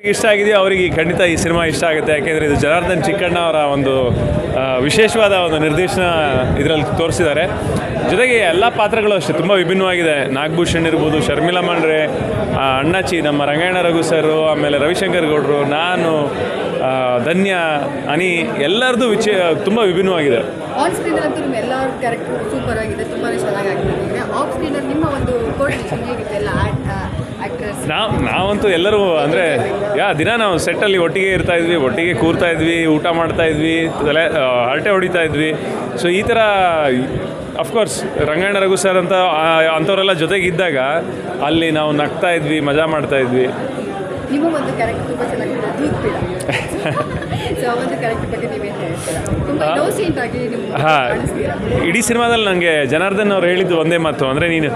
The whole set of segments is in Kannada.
ಇಷ್ಟ ಆಗಿದೆಯೋ ಅವರಿಗೆ ಖಂಡಿತ ಈ ಸಿನಿಮಾ ಇಷ್ಟ ಆಗುತ್ತೆ. ಯಾಕೆಂದರೆ ಇದು ಜನಾರ್ದನ್ ಚಿಕ್ಕಣ್ಣ ಅವರ ಒಂದು ವಿಶೇಷವಾದ ಒಂದು ನಿರ್ದೇಶನ ಇದರಲ್ಲಿ ತೋರಿಸಿದ್ದಾರೆ. ಜೊತೆಗೆ ಎಲ್ಲ ಪಾತ್ರಗಳು ಅಷ್ಟೇ ತುಂಬ ವಿಭಿನ್ನವಾಗಿದೆ. ನಾಗಭೂಷಣ್ ಇರ್ಬೋದು, ಶರ್ಮಿಳಾ ಮಂಡ್ರೆ, ಅಣ್ಣಾಚಿ, ನಮ್ಮ ರಂಗಾಯಣ ರಘು ಸರ್, ಆಮೇಲೆ ರವಿಶಂಕರ್ ಗೌಡರು, ನಾನು, ಧನ್ಯ, ಅನಿ, ಎಲ್ಲರದ್ದು ತುಂಬ ವಿಭಿನ್ನವಾಗಿದೆ. ಆನ್ ಸ್ಕ್ರೀನ್ ಅಂತೂ ನಿಮ್ಮ ಎಲ್ಲ ಕ್ಯಾರೆಕ್ಟರ್ ಸೂಪರ್ ಆಗಿದೆ, ತುಂಬಾ ಚೆನ್ನಾಗಿ ಆಗ್ತಿದೆ. ಆಫ್ ಸ್ಕ್ರೀನಲ್ಲಿ ನಿಮ್ಮ ಒಂದು ಕೋರ್ಡಿನೇಷನ್ ಹೇಗಿದೆ ಎಲ್ಲ ಆ್ಯಕ್ಟರ್ಸ್? ನಾವಂತೂ ಎಲ್ಲರೂ ಅಂದರೆ ದಿನ ನಾವು ಸೆಟ್ಟಲ್ಲಿ ಒಟ್ಟಿಗೆ ಇರ್ತಾ ಇದ್ವಿ, ಒಟ್ಟಿಗೆ ಕೂರ್ತಾ ಇದ್ವಿ, ಊಟ ಮಾಡ್ತಾ ಇದ್ವಿ, ಹರಟೆ ಹೊಡಿತಾ ಇದ್ವಿ. ಸೊ ಈ ಥರ ಅಫ್ಕೋರ್ಸ್ ರಂಗಾಯಣ ರಘು ಸರ್ ಅಂಥವರೆಲ್ಲ ಜೊತೆಗಿದ್ದಾಗ ಅಲ್ಲಿ ನಾವು ನಗ್ತಾ ಇದ್ವಿ, ಮಜಾ ಮಾಡ್ತಾ ಇದ್ವಿ. ನಿಮ್ಮ ಒಂದು ಕ್ಯಾರೆಕ್ಟರ್ ತುಂಬ ಚೆನ್ನಾಗಿದೆ, ದೂದ್ ಪೀಡ. ಸೊ ಆ ಒಂದು ಕ್ಯಾರೆಕ್ಟರ್ ಬಗ್ಗೆ ನೀವೇನು ಹೇಳ್ತೀರಾ? ತುಂಬ ಇನ್ನೋಸೆಂಟ್ ಆಗಿ ನೀವು ಇಡೀ ಸಿನಿಮಾದಲ್ಲಿ ನನಗೆ ಜನಾರ್ದನ್ ಅವ್ರು ಹೇಳಿದ್ದು ಒಂದೇ ಮಾತು, ಅಂದರೆ ನೀನು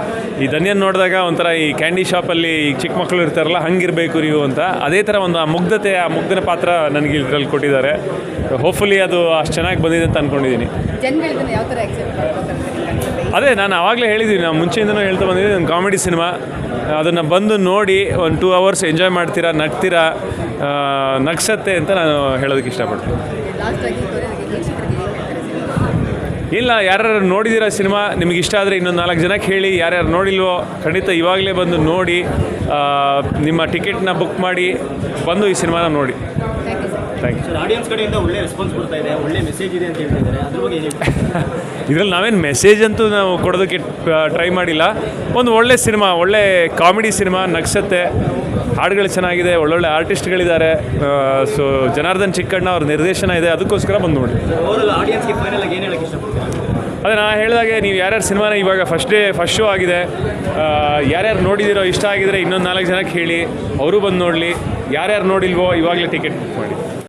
ಈ ಧನ್ಯನ್ ನೋಡಿದಾಗ ಒಂಥರ ಈ ಕ್ಯಾಂಡಿ ಶಾಪಲ್ಲಿ ಚಿಕ್ಕ ಮಕ್ಕಳು ಇರ್ತಾರಲ್ಲ ಹಂಗಿರಬೇಕು ನೀವು ಅಂತ. ಅದೇ ಥರ ಒಂದು ಆ ಮುಗ್ಧನ ಪಾತ್ರ ನನಗೆ ಇದರಲ್ಲಿ ಕೊಟ್ಟಿದ್ದಾರೆ. ಹೋಪ್ಫುಲಿ ಅದು ಅಷ್ಟು ಚೆನ್ನಾಗಿ ಬಂದಿದೆ ಅಂತ ಅಂದ್ಕೊಂಡಿದ್ದೀನಿ. ಜನಗಳಿಂದ ಯಾವ ಥರ ಎಕ್ಸೆಪ್ಟ್ ಮಾಡ್ತಾರೆ? ಅದೇ ನಾನು ಆವಾಗಲೇ ಹೇಳಿದ್ದೀನಿ, ನಾನು ಮುಂಚೆಯಿಂದನೂ ಹೇಳ್ತಾ ಬಂದಿದ್ದೀನಿ, ಒಂದು ಕಾಮಿಡಿ ಸಿನಿಮಾ. ಅದನ್ನು ಬಂದು ನೋಡಿ ಒಂದು 2 hours ಎಂಜಾಯ್ ಮಾಡ್ತೀರಾ, ನಗ್ತೀರಾ, ನಗ್ಸತ್ತೆ ಅಂತ ನಾನು ಹೇಳೋದಕ್ಕೆ ಇಷ್ಟಪಡ್ತೀನಿ. ಇಲ್ಲ, ಯಾರ್ಯಾರು ನೋಡಿದ್ದೀರಾ ಸಿನಿಮಾ, ನಿಮಗೆ ಇಷ್ಟ ಆದರೆ ಇನ್ನೊಂದು 4 ಜನಕ್ಕೆ ಹೇಳಿ. ಯಾರ್ಯಾರು ನೋಡಿಲ್ವೋ ಖಂಡಿತ ಇವಾಗಲೇ ಬಂದು ನೋಡಿ, ನಿಮ್ಮ ಟಿಕೆಟ್ನ ಬುಕ್ ಮಾಡಿ ಬಂದು ಈ ಸಿನಿಮಾನ ನೋಡಿ. Thank you. ಆಡಿಯನ್ಸ್ ಕಡೆಯಿಂದ ಒಳ್ಳೆ ರೆಸ್ಪಾನ್ಸ್ ಕೊಡ್ತಾ ಇದೆ, ಒಳ್ಳೆ ಮೆಸೇಜ್ ಇದೆ ಅಂತ ಹೇಳ್ತಿದ್ದಾರೆ. ಅದ್ರ ಬಗ್ಗೆ ಇದರಲ್ಲಿ ನಾವೇನು ಮೆಸೇಜ್ ಅಂತೂ ನಾವು ಕೊಡೋದಕ್ಕೆ ಟ್ರೈ ಮಾಡಿಲ್ಲ. ಒಂದು ಒಳ್ಳೆ ಸಿನಿಮಾ, ಒಳ್ಳೆ ಕಾಮಿಡಿ ಸಿನಿಮಾ, ನಗ್ಸತ್ತೆ, ಹಾಡುಗಳು ಚೆನ್ನಾಗಿದೆ, ಒಳ್ಳೊಳ್ಳೆ ಆರ್ಟಿಸ್ಟ್ಗಳಿದ್ದಾರೆ. ಸೊ ಜನಾರ್ದನ್ ಚಿಕ್ಕಣ್ಣ ಅವ್ರ ನಿರ್ದೇಶನ ಇದೆ, ಅದಕ್ಕೋಸ್ಕರ ಬಂದು ನೋಡಿ. ಓವರಾಲ್ ಆಡಿಯನ್ಸ್ಗೆ ಫೈನಲ್ ಆಗಿ ಏನು ಹೇಳಕ್ಕೆ ಇಷ್ಟಪಡ್ತೀರಾ? ಅದೇ ನಾನು ಹೇಳಿದಾಗೆ, ನೀವು ಯಾರ್ಯಾರು ಸಿನಿಮಾನ ಇವಾಗ ಫಸ್ಟ್ ಶೋ ಆಗಿದೆ, ಯಾರ್ಯಾರು ನೋಡಿದಿರೋ ಇಷ್ಟ ಆಗಿದ್ರೆ ಇನ್ನೊಂದು 4 ಜನಕ್ಕೆ ಹೇಳಿ, ಅವರು ಬಂದು ನೋಡಲಿ. ಯಾರ್ಯಾರು ನೋಡಿಲ್ವೋ ಇವಾಗಲೇ ಟಿಕೆಟ್ ಬುಕ್ ಮಾಡಿ.